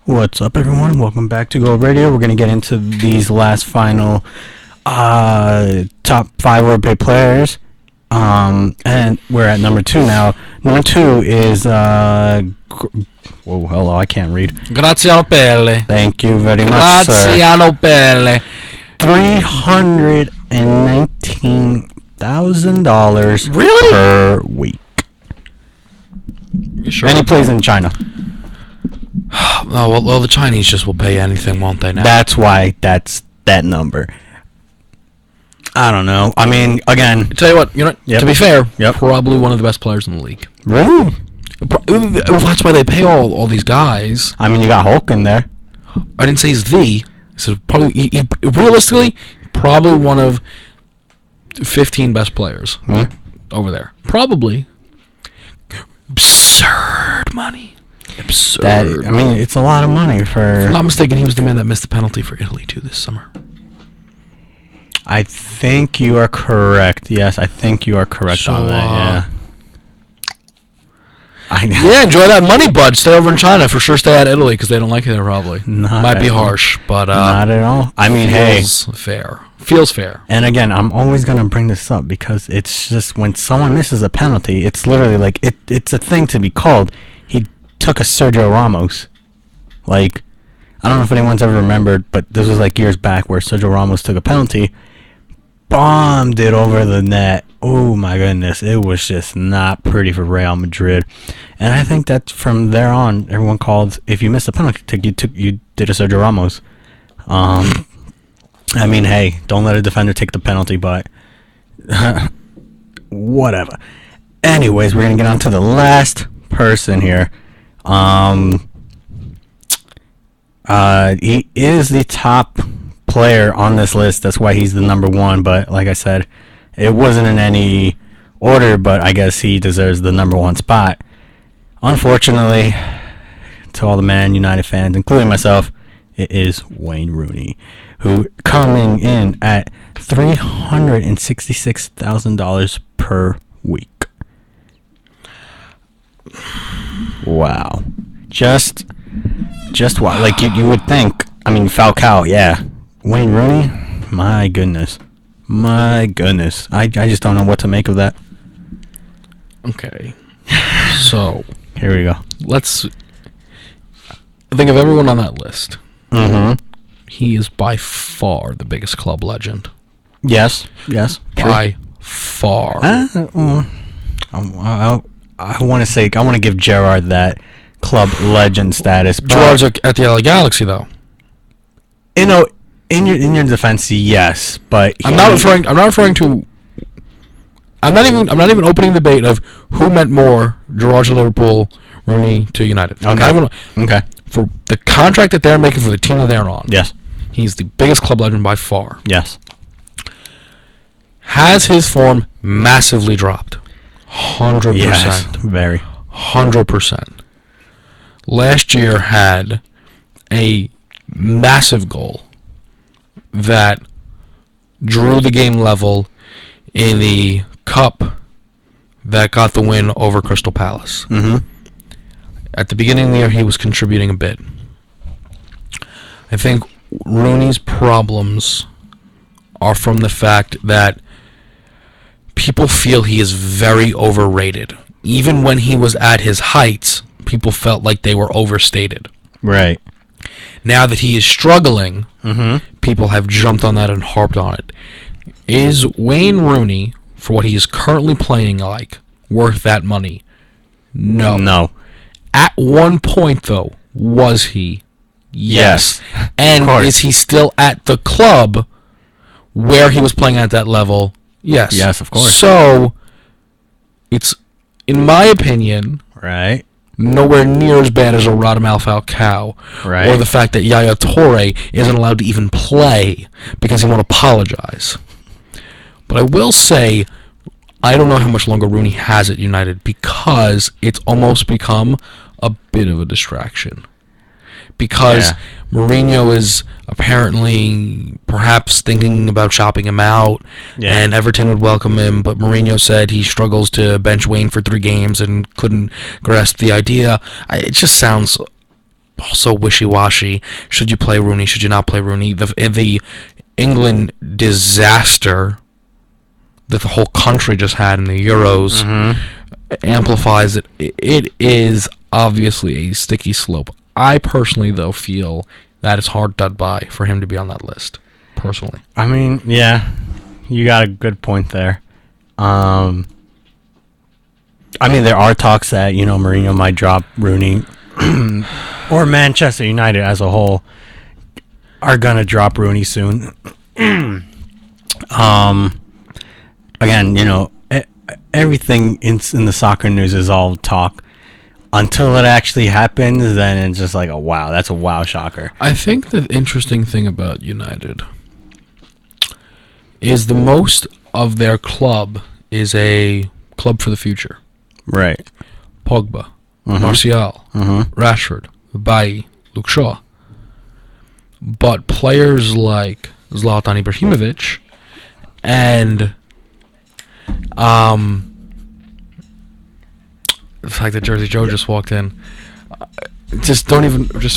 What's up, everyone? Welcome back to Gold Radio. We're going to get into these last final top 5 overpaid players. And we're at number 2 now. Number 2 is hello, I can't read. Graziano Pelle. Thank you very much, sir. Graziano Pelle. $319,000 Really? per week. You sure? And he plays in China. Oh, well, the Chinese just will pay anything, won't they, now? That's why that's that number. I don't know. I mean, again... Tell you what, Yep. to be fair, Yep. probably one of the best players in the league. Really? Well, that's why they pay all these guys. I mean, you got Hulk in there. I didn't say he's the. I said probably, realistically, probably one of 15 best players over there. Probably. Absurd money. Absurd. I mean, it's a lot of money for... If I'm not mistaken, he was the man that missed the penalty for Italy, too, this summer. I think you are correct. Yes, I think you are correct on that, yeah. Yeah, enjoy that money, bud. Stay over in China. For sure stay at Italy, because they don't like it there, probably. Might be harsh, but... not at all. I mean, feels fair. Feels fair. And again, I'm always going to bring this up, because it's just when someone misses a penalty, it's literally like... It's a thing to be called. He took a Sergio Ramos. Like, I don't know if anyone's ever remembered, but this was like years back where Sergio Ramos took a penalty, bombed it over the net. Oh my goodness, it was just not pretty for Real Madrid. And I think that from there on, everyone called, if you missed a penalty, you did a Sergio Ramos. I mean, hey, don't let a defender take the penalty, but whatever. Anyways, we're gonna get on to the last person here. He is the top player on this list. That's why he's the number 1. But like I said, it wasn't in any order. But I guess he deserves the number 1 spot. Unfortunately, to all the Man United fans, including myself, it is Wayne Rooney, who coming in at $366,000 per week. Wow. Just what? Like, you would think. I mean, Falcao, yeah. Wayne Rooney? My goodness. I just don't know what to make of that. Okay. So, here we go. Let's think of everyone on that list. Mm-hmm. He is by far the biggest club legend. Yes. True. By far. I want to give Gerrard that club legend status. Gerrard's at the LA Galaxy, though. You know, in your defense, yes, but I'm not referring to. I'm not even opening the debate of who meant more, Gerrard to Liverpool, Rooney to United. Okay. For the contract that they're making for the team that they're on. Yes. He's the biggest club legend by far. Yes. Has his form massively dropped? 100%. Yes, very. 100%. Last year had a massive goal that drew the game level in the cup that got the win over Crystal Palace. Mm-hmm. At the beginning of the year, he was contributing a bit. I think Rooney's problems are from the fact that people feel he is very overrated. Even when he was at his heights, people felt like they were overstated. Right. Now that he is struggling, people have jumped on that and harped on it. Is Wayne Rooney, for what he is currently playing like, worth that money? No. At one point, though, was he? Yes. And is he still at the club where he was playing at that level? Yes. Yes, of course. So, it's, in my opinion, right, nowhere near as bad as a Radamel Falcao, right, or the fact that Yaya Toure isn't allowed to even play because he won't apologize. But I will say, I don't know how much longer Rooney has at United, because it's almost become a bit of a distraction. Because Mourinho is apparently perhaps thinking about shopping him out, and Everton would welcome him, but Mourinho said he struggles to bench Wayne for 3 games and couldn't grasp the idea. It just sounds also wishy-washy. Should you play Rooney? Should you not play Rooney? The England disaster that the whole country just had in the Euros amplifies it. It is obviously a sticky slope. I personally, though, feel that it's hard done by for him to be on that list. Personally, I mean, yeah, you got a good point there. I mean, there are talks that Mourinho might drop Rooney, or Manchester United as a whole are gonna drop Rooney soon. Again, everything in the soccer news is all talk. Until it actually happens, then it's just like, oh wow, that's a wow shocker. I think the interesting thing about United is the most of their club is a club for the future. Right. Pogba, Martial, Rashford, Bailly, Luke Shaw. But players like Zlatan Ibrahimovic and the fact that Jersey Joe just walked in, just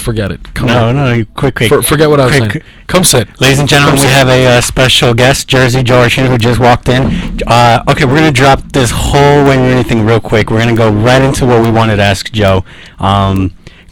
forget it. Come on. No, quick. Forget what I was saying. Come sit. Ladies and gentlemen, we have a special guest, Jersey George, who just walked in. Okay, we're going to drop this whole Wayne Rooney thing real quick. We're going to go right into what we wanted to ask Joe.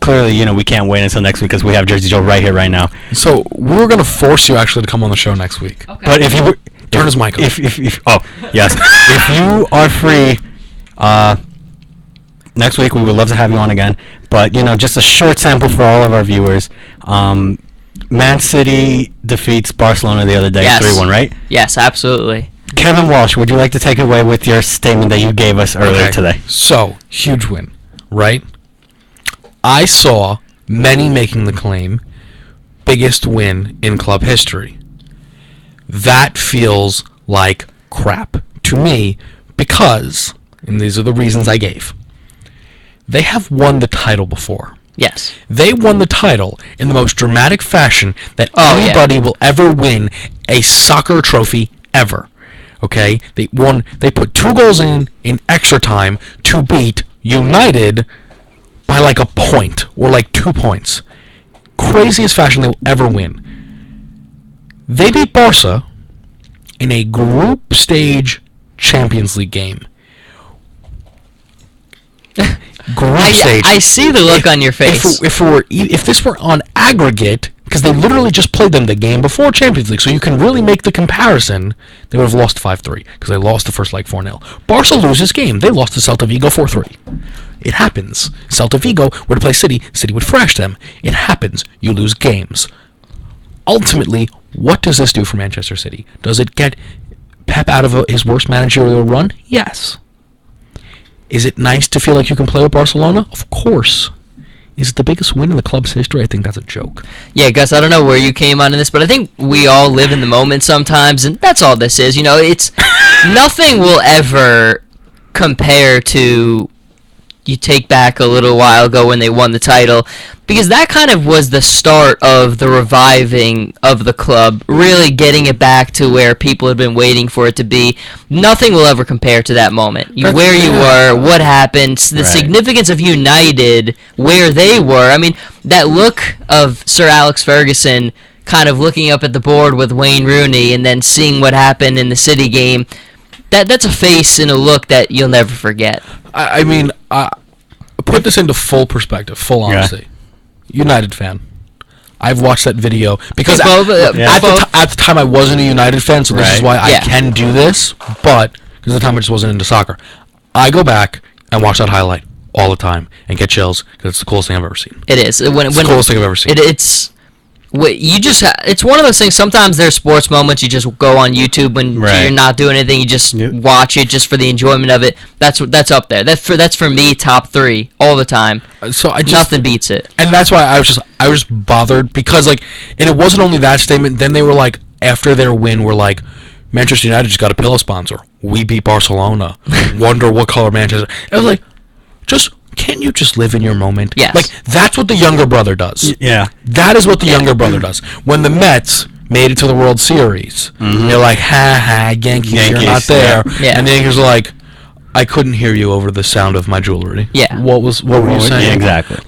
Clearly, we can't wait until next week because we have Jersey Joe right here, right now. So, we're going to force you actually to come on the show next week. Okay. But if you... Turn his mic on. If yes. If you are free... next week, we would love to have you on again. But, just a short sample for all of our viewers. Man City defeats Barcelona the other day, Yes. 3-1, right? Yes, absolutely. Kevin Walsh, would you like to take it away with your statement that you gave us earlier today? So, huge win, right? I saw many making the claim, biggest win in club history. That feels like crap to me because, and these are the reasons I gave, they have won the title before. Yes. They won the title in the most dramatic fashion that anybody will ever win a soccer trophy ever. Okay? They put 2 goals in extra time to beat United by like a point or like 2 points. Craziest fashion they will ever win. They beat Barca in a group stage Champions League game. I see the look on your face. If this were on aggregate, because they literally just played them the game before Champions League, so you can really make the comparison, they would have lost 5-3, because they lost the first leg 4-0. Barca loses game. They lost to Celta Vigo 4-3. It happens. Celta Vigo were to play City. City would thrash them. It happens. You lose games. Ultimately, what does this do for Manchester City? Does it get Pep out of his worst managerial run? Yes. Is it nice to feel like you can play with Barcelona? Of course. Is it the biggest win in the club's history? I think that's a joke. Yeah, Gus, I don't know where you came on in this, but I think we all live in the moment sometimes, and that's all this is. It's nothing will ever compare to you take back a little while ago when they won the title, because that kind of was the start of the reviving of the club, really getting it back to where people had been waiting for it to be. Nothing will ever compare to that moment. Where you were, what happened, the significance of United, where they were. I mean, that look of Sir Alex Ferguson kind of looking up at the board with Wayne Rooney and then seeing what happened in the City game, that's a face and a look that you'll never forget. I mean, put this into full perspective, full honesty. United fan. I've watched that video because at the time I wasn't a United fan, so this is why I can do this. But because at the time I just wasn't into soccer, I go back and watch that highlight all the time and get chills because it's the coolest thing I've ever seen. It is. It's the coolest thing I've ever seen. It's one of those things. Sometimes there's sports moments you just go on YouTube when you're not doing anything. You just watch it just for the enjoyment of it. That's up there. That's for me top 3 all the time. So nothing beats it. And that's why I was bothered because and it wasn't only that statement. Then they were like, after their win, we're like, Manchester United just got a pillow sponsor. We beat Barcelona. Wonder what color Manchester. I was like, can't you just live in your moment? Yes. That's what the younger brother does. Yeah. That is what the younger brother does. When the Mets made it to the World Series, they're like, ha, Yankees, you're not there. Yeah. And the Yankees are like, I couldn't hear you over the sound of my jewelry. Yeah. What were you saying? Yeah, exactly.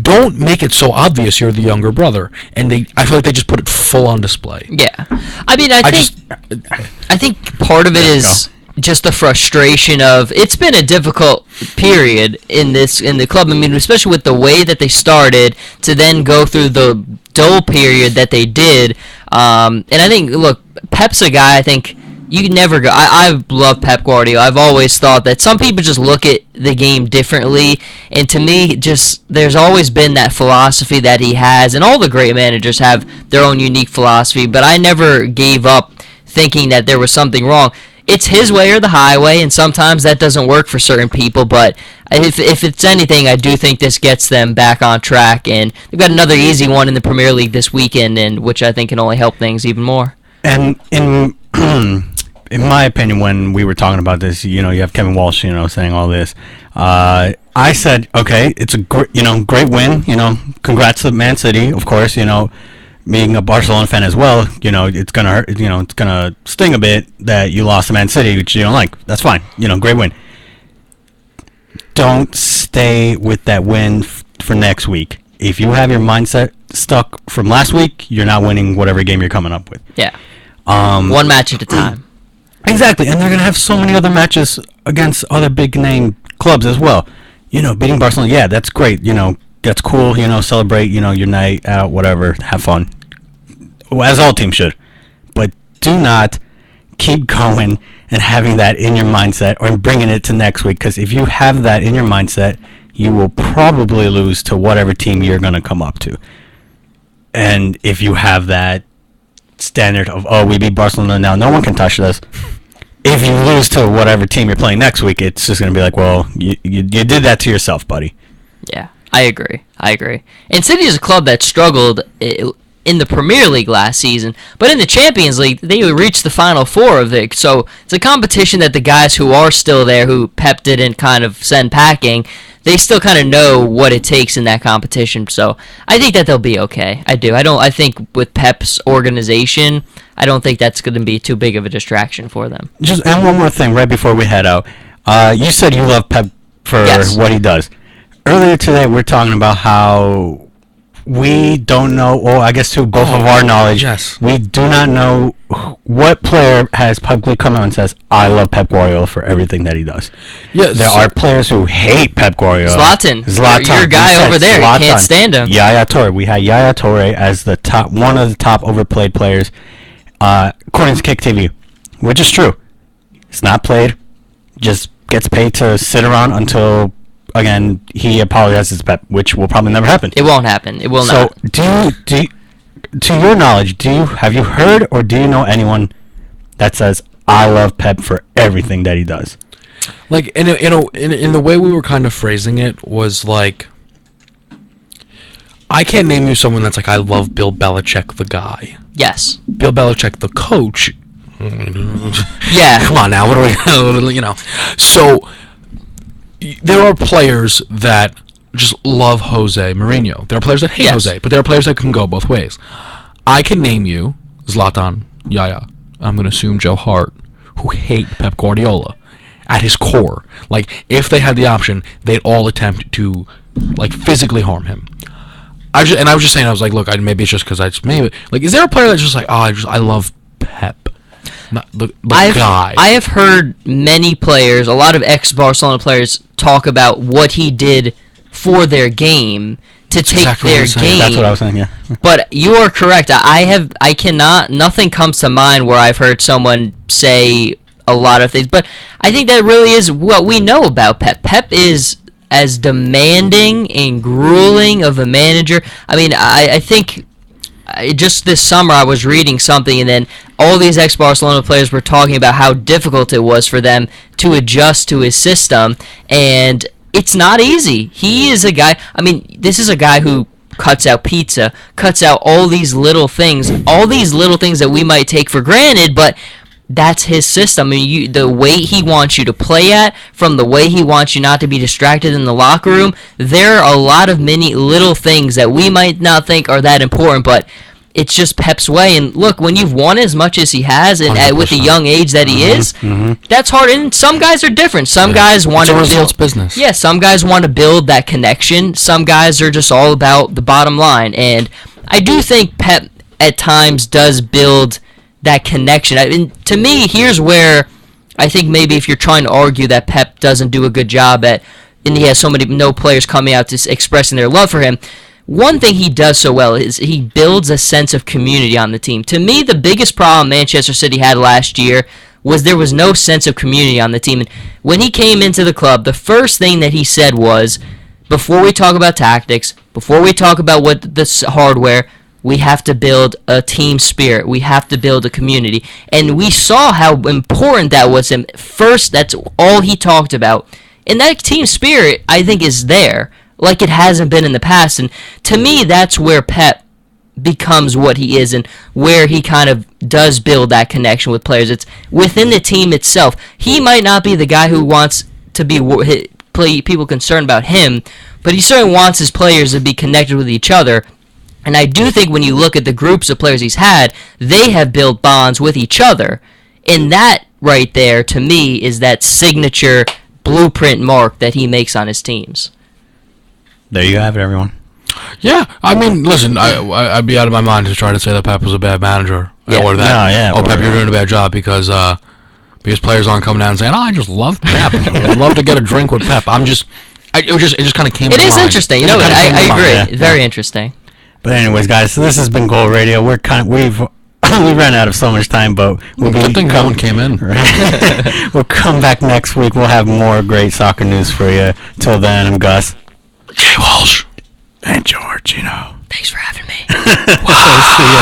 don't make it so obvious you're the younger brother. And I feel like they just put it full on display. Yeah, I mean, I think part of it is just the frustration of it's been a difficult period in the club. I mean, especially with the way that they started to then go through the dull period that they did. And I think, look, Pep's a guy. I think you can never go. I love Pep Guardiola. I've always thought that some people just look at the game differently, and to me, just there's always been that philosophy that he has, and all the great managers have their own unique philosophy. But I never gave up thinking that there was something wrong. It's his way or the highway, and sometimes that doesn't work for certain people. But if it's anything, I do think this gets them back on track, and they've got another easy one in the Premier League this weekend, and which I think can only help things even more. And in my opinion, when we were talking about this, you have Kevin Walsh, saying all this. I said, okay, it's a great win. Congrats to Man City, of course. Being a Barcelona fan as well, it's gonna hurt. It's gonna sting a bit that you lost to Man City, which you don't like. That's fine. Great win. Don't stay with that win for next week. If you have your mindset stuck from last week, you're not winning whatever game you're coming up with. Yeah. One match at a time. Exactly, and they're going to have so many other matches against other big-name clubs as well. Beating Barcelona, yeah, that's great. That's cool. Celebrate, your night out, whatever. Have fun. As all teams should. But do not keep going and having that in your mindset or bringing it to next week, because if you have that in your mindset, you will probably lose to whatever team you're going to come up to. And if you have that standard of, we beat Barcelona now, no one can touch this. If you lose to whatever team you're playing next week, it's just going to be like, well, you did that to yourself, buddy. Yeah, I agree. And City is a club that struggled in the Premier League last season, but in the Champions League, they reached the Final Four of it. So it's a competition that the guys who are still there, who Pep didn't kind of send packing, they still kind of know what it takes in that competition. So I think that they'll be okay. I do. I think with Pep's organization, I don't think that's going to be too big of a distraction for them. And one more thing right before we head out. You said you love Pep for what he does. Earlier today, we were talking about how we don't know, or I guess to both of our knowledge, we do not know what player has publicly come out and says, I love Pep Guardiola for everything that he does. Yes. There are players who hate Pep Guardiola. Zlatan. Your guy over there, you can't stand him. Yaya Toure. We had Yaya Toure as one of the top overplayed players, according to Kick TV, which is true. It's not played, just gets paid to sit around until, again, he apologizes to Pep, which will probably never happen. It won't happen. It will not. So, to your knowledge, have you heard or do you know anyone that says, I love Pep for everything that he does? Like, in the way we were kind of phrasing it was like, I can't name you someone that's like, I love Bill Belichick, the guy. Yes. Bill Belichick, the coach. Yeah. Come on now, what are we, So, there are players that just love Jose Mourinho. There are players that hate Jose, but there are players that can go both ways. I can name you Zlatan, Yaya, I'm going to assume Joe Hart, who hate Pep Guardiola at his core. Like, if they had the option, they'd all attempt to, like, physically harm him. I was just saying, I was like, look, maybe it's just because is there a player that's just like, I love Pep? Not the guy. I have heard many players, a lot of ex-Barcelona players, talk about what he did for their game to take their game. That's what I was saying, yeah. But you are correct. Nothing comes to mind where I've heard someone say a lot of things. But I think that really is what we know about Pep. Pep is as demanding and grueling of a manager. I mean, I think just this summer I was reading something, and then all these ex-Barcelona players were talking about how difficult it was for them to adjust to his system, and it's not easy. He is a guy, this is a guy who cuts out pizza, cuts out all these little things that we might take for granted, but that's his system. The way he wants you to play at, from the way he wants you not to be distracted in the locker room, there are a lot of many little things that we might not think are that important, but it's just Pep's way. And look, when you've won as much as he has, and with the 100%. young age that he is, that's hard. And some guys are different. Some guys want It's a to results build business. Yeah, some guys want to build that connection. Some guys are just all about the bottom line. And I do think Pep at times does build that connection. I mean, to me, here's where I think maybe if you're trying to argue that Pep doesn't do a good job at, and he has so many no players coming out to expressing their love for him. One thing he does so well is he builds a sense of community on the team. To me, the biggest problem Manchester City had last year was there was no sense of community on the team. And when he came into the club, the first thing that he said was, before we talk about tactics, before we talk about what the hardware, we have to build a team spirit. We have to build a community. And we saw how important that was him. First, that's all he talked about. And that team spirit, I think, is there, like it hasn't been in the past. And to me, that's where Pep becomes what he is and where he kind of does build that connection with players. It's within the team itself. He might not be the guy who wants to be people concerned about him, but he certainly wants his players to be connected with each other. And I do think when you look at the groups of players he's had, they have built bonds with each other. And that right there, to me, is that signature blueprint mark that he makes on his teams. There you have it, everyone. Yeah, I mean, listen, I'd be out of my mind to try to say that Pep was a bad manager. Yeah. Or that, No, yeah, Pep, or- you're doing a bad job because players aren't coming down and saying, I just love Pep. I'd love to get a drink with Pep. It just kind of came to It is mind. interesting. It just kinda came to I mind. agree. yeah. Very interesting. But anyways, guys, so this has been Gold Radio. We've we ran out of so much time, but Good thing Colin came in. We'll come back next week. We'll have more great soccer news for you. Till then, I'm Gus. Jay Walsh. And George, Thanks for having me. See ya.